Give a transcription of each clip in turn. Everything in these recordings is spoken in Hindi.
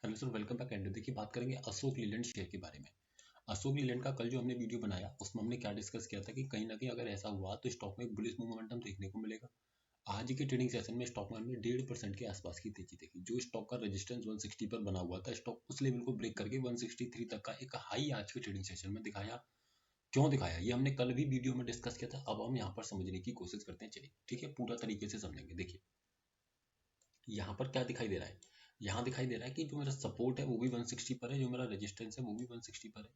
Hello sir, welcome back. And देखिए, बात करेंगे अशोक लीलैंड शेयर के बारे में। अशोक लीलैंड का कल जो हमने वीडियो बनाया उसमें हमने क्या डिस्कस किया था कि कहीं ना कहीं अगर ऐसा हुआ तो स्टॉक में एक बुलिश मोमेंटम देखने को मिलेगा। आज के ट्रेडिंग सेशन में स्टॉक में हमने 1.5% के आसपास की तेजी देखी। जो स्टॉक का रेजिस्टेंस 160 पर बना हुआ था, स्टॉक उस लेवल को ब्रेक करके 163 तक का एक हाई आज के ट्रेडिंग सेशन में दिखाया। क्यों दिखाया ये हमने कल भी वीडियो में डिस्कस किया था। अब हम यहाँ पर समझने की कोशिश करते हैं। चलिए ठीक है, पूरा तरीके से समझेंगे। देखिए यहाँ पर क्या दिखाई दे रहा है। यहाँ दिखाई दे रहा है कि जो मेरा सपोर्ट है वो भी 160 पर है, जो मेरा रेजिस्टेंस है वो भी 160 पर है।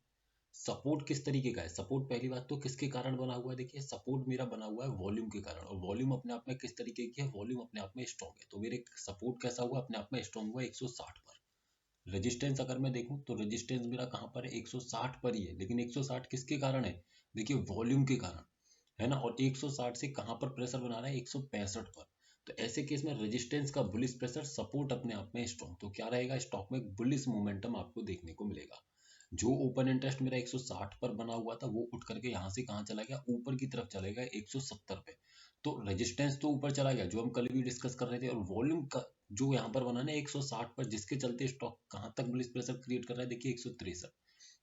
सपोर्ट किस तरीके का है? सपोर्ट पहली बात तो किसके कारण बना हुआ है? देखिए, सपोर्ट मेरा बना हुआ है वॉल्यूम के कारण, और वॉल्यूम अपने आप में किस तरीके की है? वॉल्यूम अपने आप में स्ट्रॉन्ग है। तो मेरे सपोर्ट कैसा हुआ? अपने आप में स्ट्रॉन्ग हुआ 160 पर। रेजिस्टेंस अगर मैं देखूं तो रेजिस्टेंस मेरा कहाँ पर है? 160 पर ही है। लेकिन 160 किसके कारण है? देखिए, वॉल्यूम के कारण है ना। और 160 से कहाँ पर प्रेशर बना रहा है? 165 पर। तो ऐसे केस में रेजिस्टेंस का बुलिश प्रेशर, सपोर्ट अपने आप में स्ट्रॉन्ग, तो क्या रहेगा? स्टॉक में एक बुलिश मोमेंटम आपको देखने को मिलेगा। जो ओपन इंटरेस्ट मेरा 160 पर बना हुआ था वो उठ करके यहाँ से कहाँ चला गया? ऊपर की तरफ चला गया 170 पे। तो रेजिस्टेंस तो ऊपर चला गया, जो हम कल भी डिस्कस कर रहे थे। और वॉल्यूम का जो यहाँ पर बना ना 160 पर, जिसके चलते स्टॉक कहाँ तक बुलिश प्रेशर क्रिएट कर रहा है? देखिए 163,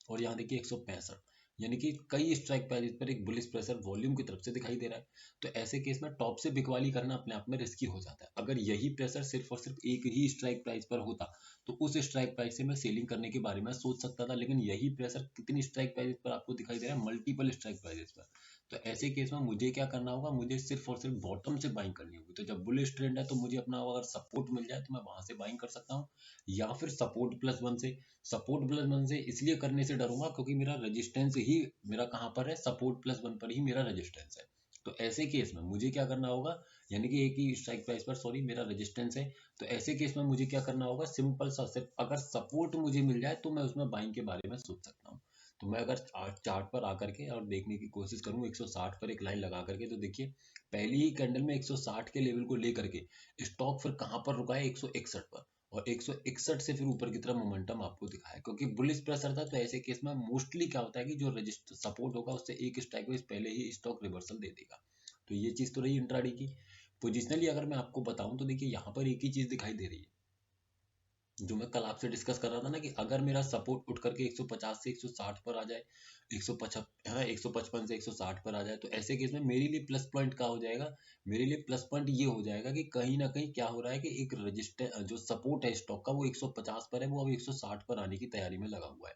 और यहाँ देखिए 165। यानी कि कई स्ट्राइक प्राइस पर एक बुलिश प्रेशर वॉल्यूम की तरफ से दिखाई दे रहा है। तो ऐसे केस में टॉप से बिकवाली करना अपने आप में रिस्की हो जाता है। अगर यही प्रेशर सिर्फ और सिर्फ एक ही स्ट्राइक प्राइस पर होता तो उस स्ट्राइक प्राइस से मैं सेलिंग करने के बारे में सोच सकता था। लेकिन यही प्रेशर कितनी स्ट्राइक प्राइस पर आपको दिखाई दे रहा है? मल्टीपल स्ट्राइक प्राइस पर। तो ऐसे केस में मुझे क्या करना होगा? मुझे सिर्फ और सिर्फ बॉटम से बाइंग करनी होगी। तो जब बुलिश ट्रेंड है तो मुझे अपना अगर सपोर्ट मिल जाए तो मैं वहां से बाइंग कर सकता हूँ, या फिर सपोर्ट प्लस वन से। सपोर्ट प्लस वन से इसलिए करने से डरूंगा क्योंकि मेरा रेजिस्टेंस ही मेरा कहाँ पर है? सपोर्ट प्लस वन पर ही मेरा रेजिस्टेंस है। तो ऐसे केस में मुझे क्या करना होगा? यानी कि एक ही स्ट्राइक प्राइस पर, सॉरी, मेरा रेजिस्टेंस है। तो ऐसे केस में मुझे क्या करना होगा? सिंपल सा, सिर्फ अगर सपोर्ट मुझे मिल जाए तो मैं उसमें बाइंग के बारे में सोच सकता हूँ। तो मैं अगर चार्ट पर आकर के और देखने की कोशिश करूँ 160 पर एक लाइन लगा करके, तो देखिए पहली ही कैंडल में 160 के लेवल को लेकर के स्टॉक फिर कहाँ पर रुका है? 161 पर। और 161 से फिर ऊपर की तरफ मोमेंटम आपको दिखाया, क्योंकि बुलिश प्रेशर था। तो ऐसे केस में मोस्टली क्या होता है कि जो रजिस्टर सपोर्ट होगा उससे एक स्ट्राइक वाइज पहले ही स्टॉक रिवर्सल दे देगा। तो ये चीज तो रही इंट्राडे की। पोजिशनली अगर मैं आपको बताऊं तो देखिए यहाँ पर एक ही चीज दिखाई दे रही है जो मैं कल आपसे डिस्कस कर रहा था ना, कि अगर मेरा सपोर्ट उठ करके 150 से 160 पर आ जाए, 155 है, 155 से 160 पर आ जाए, तो ऐसे केस में मेरे लिए प्लस पॉइंट क्या हो जाएगा? मेरे लिए प्लस पॉइंट ये हो जाएगा कि कहीं ना कहीं क्या हो रहा है कि एक रजिस्टर जो सपोर्ट है स्टॉक का वो 150 पर है, वो अब 160 पर आने की तैयारी में लगा हुआ है।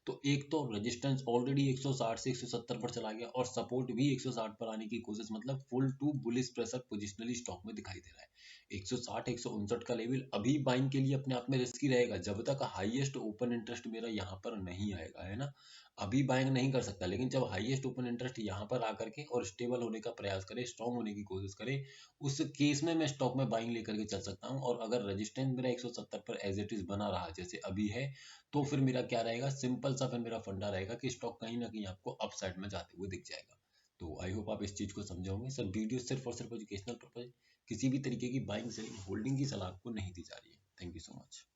तो एक तो रेजिस्टेंस ऑलरेडी 160 से 170 पर चला गया, और सपोर्ट भी 160 पर आने की कोशिश, मतलब full to bullish pressure positionally stock में दिखाई दे रहा है। 160 159 का लेवल अभी बाइंग के लिए अपने आप में रिस्की रहेगा जब तक हाईएस्ट ओपन इंटरेस्ट मेरा यहाँ पर नहीं आएगा, है ना। अभी बाइंग नहीं कर सकता, लेकिन जब हाईएस्ट ओपन इंटरेस्ट यहाँ पर आकर के और स्टेबल होने का प्रयास करे, स्ट्रांग होने की कोशिश करे, उस केस में मैं स्टॉक में बाइंग लेकर के चल सकता हूँ। और अगर रेजिस्टेंस मेरा 170 पर एज इट इज बना रहा जैसे अभी है, तो फिर मेरा क्या रहेगा? सिंपल सा फिर मेरा फंडा रहेगा कि स्टॉक कहीं ना कहीं आपको अपसाइड में जाते हुए दिख जाएगा। तो आई होप आप इस चीज को समझे होंगे। सर, वीडियो सिर्फ और सिर्फ एजुकेशनल पर्पज, किसी भी तरीके की बाइंग सेलिंग होल्डिंग की सलाह आपको नहीं दी जा रही है। Thank you so much.